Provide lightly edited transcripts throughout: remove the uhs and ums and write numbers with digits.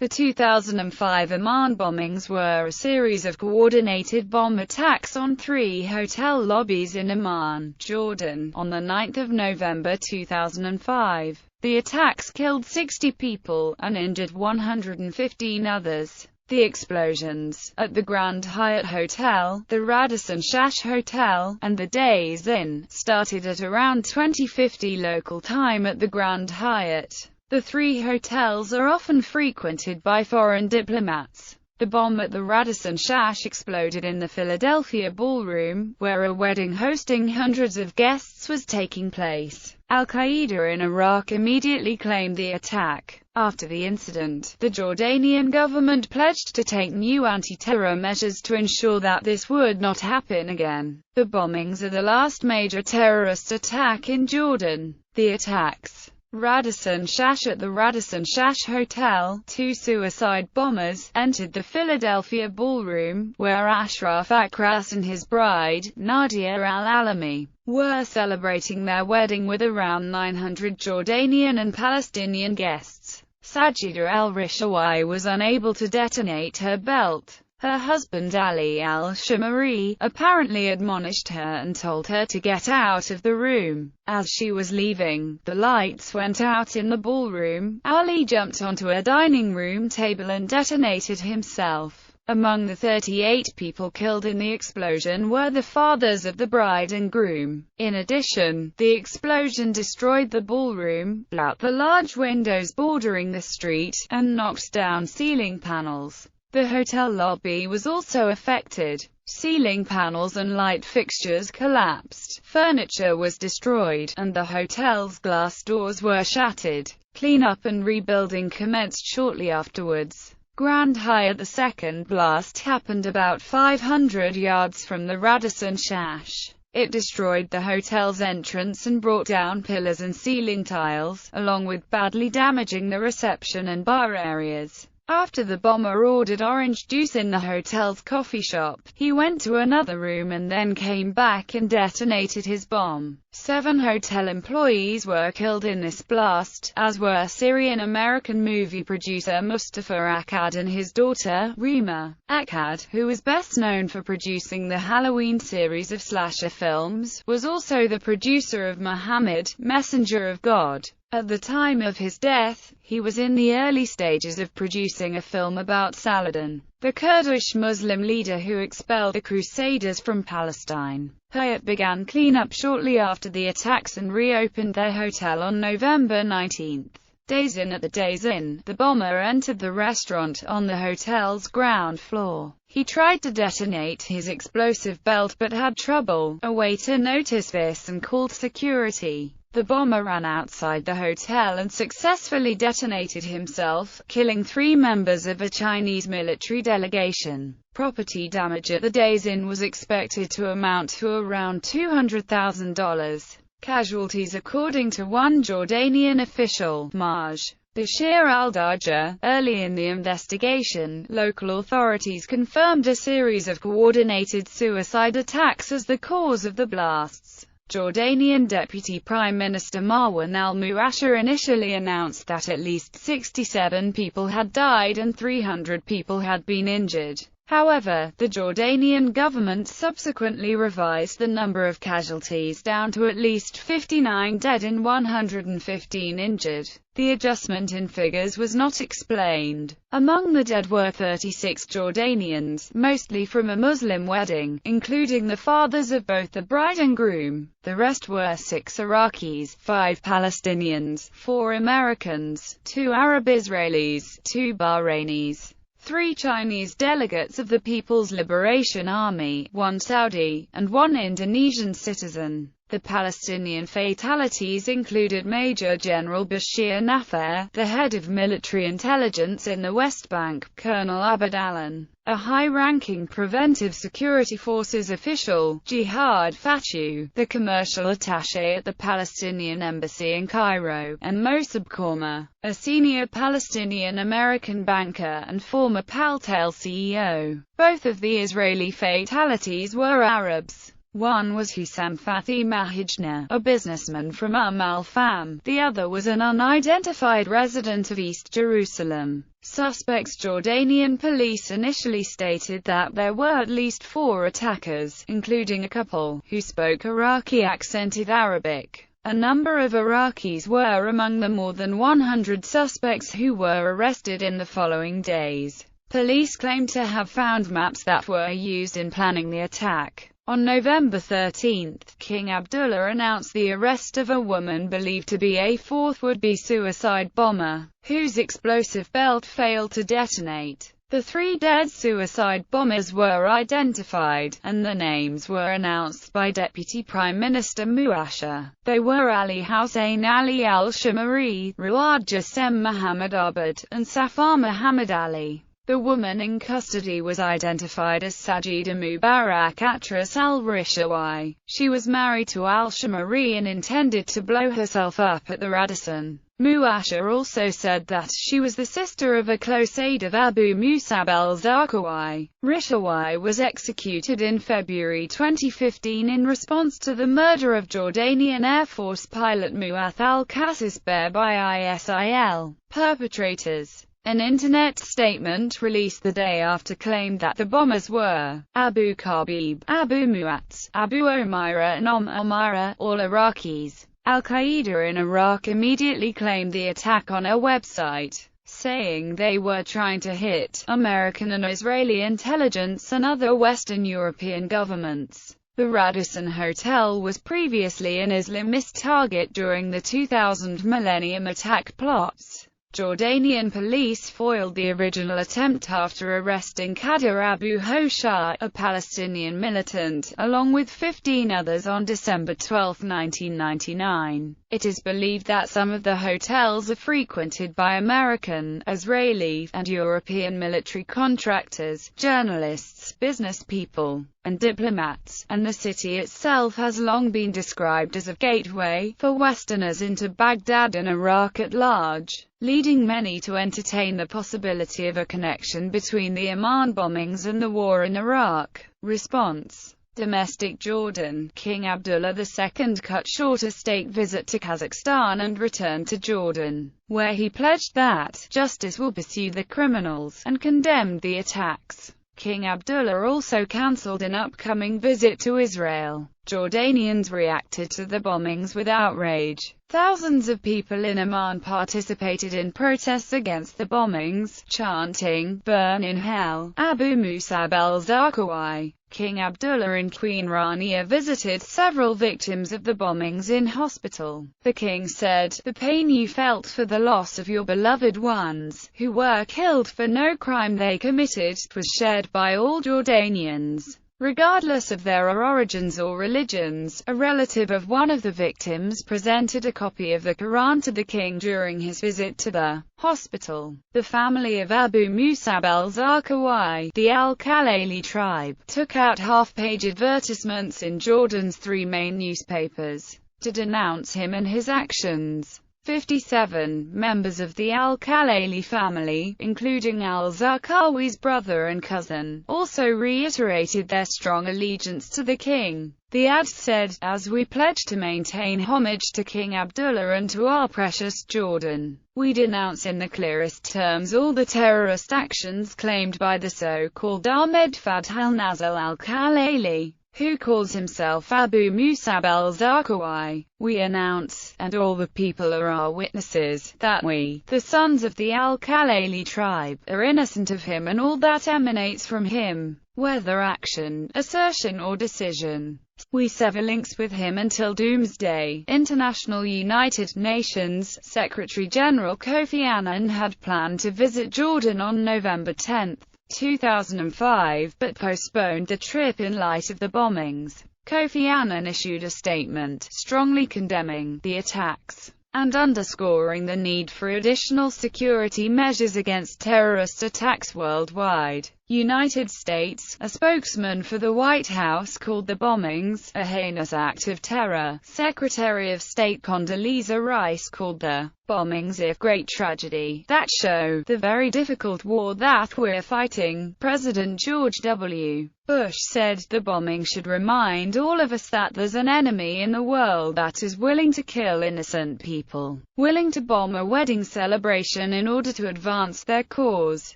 The 2005 Amman bombings were a series of coordinated bomb attacks on 3 hotel lobbies in Amman, Jordan, on 9 November 2005. The attacks killed 60 people, and injured 115 others. The explosions, at the Grand Hyatt Hotel, the Radisson Shash Hotel, and the Days Inn, started at around 20:50 local time at the Grand Hyatt. The 3 hotels are often frequented by foreign diplomats. The bomb at the Radisson Shash exploded in the Philadelphia ballroom, where a wedding hosting hundreds of guests was taking place. Al-Qaeda in Iraq immediately claimed the attack. After the incident, the Jordanian government pledged to take new anti-terror measures to ensure that this would not happen again. The bombings are the last major terrorist attack in Jordan. The attacks. Radisson Shash. At the Radisson Shash Hotel, 2 suicide bombers entered the Philadelphia ballroom, where Ashraf Akras and his bride, Nadia al-Alami, were celebrating their wedding with around 900 Jordanian and Palestinian guests. Sajida al-Rishawi was unable to detonate her belt. Her husband Ali al-Shamari apparently admonished her and told her to get out of the room. As she was leaving, the lights went out in the ballroom. Ali jumped onto a dining room table and detonated himself. Among the 38 people killed in the explosion were the fathers of the bride and groom. In addition, the explosion destroyed the ballroom, blew out the large windows bordering the street, and knocked down ceiling panels. The hotel lobby was also affected. Ceiling panels and light fixtures collapsed, furniture was destroyed, and the hotel's glass doors were shattered. Cleanup and rebuilding commenced shortly afterwards. Grand Hyatt. The second blast happened about 500 yards from the Radisson Shash. It destroyed the hotel's entrance and brought down pillars and ceiling tiles, along with badly damaging the reception and bar areas. After the bomber ordered orange juice in the hotel's coffee shop, he went to another room and then came back and detonated his bomb. 7 hotel employees were killed in this blast, as were Syrian-American movie producer Mustafa Akkad and his daughter, Rima. Akkad, who was best known for producing the Halloween series of slasher films, was also the producer of Muhammad, Messenger of God. At the time of his death, he was in the early stages of producing a film about Saladin, the Kurdish Muslim leader who expelled the Crusaders from Palestine. Hyatt began cleanup shortly after the attacks and reopened their hotel on November 19. Days Inn. At the Days Inn, the bomber entered the restaurant on the hotel's ground floor. He tried to detonate his explosive belt but had trouble. A waiter noticed this and called security. The bomber ran outside the hotel and successfully detonated himself, killing 3 members of a Chinese military delegation. Property damage at the Days Inn was expected to amount to around $200,000. Casualties. According to one Jordanian official, Maj. Bashir al-Daja, early in the investigation, local authorities confirmed a series of coordinated suicide attacks as the cause of the blasts. Jordanian Deputy Prime Minister Marwan al-Muashir initially announced that at least 67 people had died and 300 people had been injured. However, the Jordanian government subsequently revised the number of casualties down to at least 59 dead and 115 injured. The adjustment in figures was not explained. Among the dead were 36 Jordanians, mostly from a Muslim wedding, including the fathers of both the bride and groom. The rest were 6 Iraqis, 5 Palestinians, 4 Americans, 2 Arab Israelis, 2 Bahrainis, 3 Chinese delegates of the People's Liberation Army, 1 Saudi, and 1 Indonesian citizen. The Palestinian fatalities included Major General Bashir Nafar, the head of military intelligence in the West Bank, Colonel Abed Allen, a high-ranking Preventive Security Forces official, Jihad Fatu, the commercial attaché at the Palestinian embassy in Cairo, and Mossab Korma, a senior Palestinian-American banker and former Paltel CEO. Both of the Israeli fatalities were Arabs. One was Hussam Fathi Mahijna, a businessman from Al-Fam. The other was an unidentified resident of East Jerusalem. Suspects. Jordanian police initially stated that there were at least 4 attackers, including a couple, who spoke Iraqi-accented Arabic. A number of Iraqis were among the more than 100 suspects who were arrested in the following days. Police claimed to have found maps that were used in planning the attack. On November 13, King Abdullah announced the arrest of a woman believed to be a 4th would-be suicide bomber, whose explosive belt failed to detonate. The 3 dead suicide bombers were identified, and the names were announced by Deputy Prime Minister Muasher. They were Ali Hussein Ali al-Shamari, Ruad Jassem Muhammad Abad, and Safar Muhammad Ali. The woman in custody was identified as Sajida Mubarak Atras al-Rishawi. She was married to al-Shamari and intended to blow herself up at the Radisson. Muasher also said that she was the sister of a close aide of Abu Musab al-Zarqawi. Rishawi was executed in February 2015 in response to the murder of Jordanian Air Force pilot Muath al-Kasisbeh by ISIL perpetrators. An internet statement released the day after claimed that the bombers were Abu Khabib, Abu Mu'atz, Abu Omira and Omira, all Iraqis. Al-Qaeda in Iraq immediately claimed the attack on a website, saying they were trying to hit American and Israeli intelligence and other Western European governments. The Radisson Hotel was previously an Islamist target during the 2000 Millennium attack plots. Jordanian police foiled the original attempt after arresting Qadir Abu Hosha, a Palestinian militant, along with 15 others on December 12, 1999. It is believed that some of the hotels are frequented by American, Israeli, and European military contractors, journalists, business people, and diplomats, and the city itself has long been described as a gateway for Westerners into Baghdad and Iraq at large, leading many to entertain the possibility of a connection between the Amman bombings and the war in Iraq. Response: Domestic. Jordan. King Abdullah II cut short a state visit to Kazakhstan and returned to Jordan, where he pledged that justice will pursue the criminals, and condemned the attacks. King Abdullah also cancelled an upcoming visit to Israel. Jordanians reacted to the bombings with outrage. Thousands of people in Amman participated in protests against the bombings, chanting, "Burn in hell, Abu Musab al-Zarqawi." King Abdullah and Queen Rania visited several victims of the bombings in hospital. The king said, "The pain you felt for the loss of your beloved ones, who were killed for no crime they committed, was shared by all Jordanians, regardless of their origins or religions." A relative of one of the victims presented a copy of the Quran to the king during his visit to the hospital. The family of Abu Musab al-Zarqawi, the Al-Khalili tribe, took out half-page advertisements in Jordan's 3 main newspapers to denounce him and his actions. 57 members of the Al-Khalili family, including al-Zarqawi's brother and cousin, also reiterated their strong allegiance to the king. The ad said, "As we pledge to maintain homage to King Abdullah and to our precious Jordan, we denounce in the clearest terms all the terrorist actions claimed by the so-called Ahmed Fath al-Nazal al-Khalili, who calls himself Abu Musab al-Zarqawi. We announce, and all the people are our witnesses, that we, the sons of the Al-Khalili tribe, are innocent of him and all that emanates from him, whether action, assertion or decision. We sever links with him until doomsday." International United Nations Secretary-General Kofi Annan had planned to visit Jordan on November 10, 2005, but postponed the trip in light of the bombings. Kofi Annan issued a statement, strongly condemning the attacks, and underscoring the need for additional security measures against terrorist attacks worldwide. United States. A spokesman for the White House called the bombings a heinous act of terror. Secretary of State Condoleezza Rice called the bombings a great tragedy that show the very difficult war that we're fighting. President George W. Bush said, the bombing should remind all of us that there's an enemy in the world that is willing to kill innocent people, willing to bomb a wedding celebration in order to advance their cause.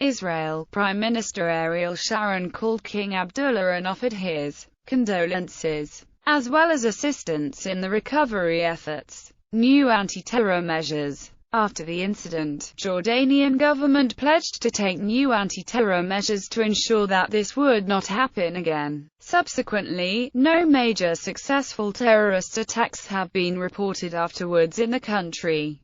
Israel Prime Minister Ariel Sharon called King Abdullah and offered his condolences, as well as assistance in the recovery efforts. New anti-terror measures. After the incident, Jordanian government pledged to take new anti-terror measures to ensure that this would not happen again. Subsequently, no major successful terrorist attacks have been reported afterwards in the country.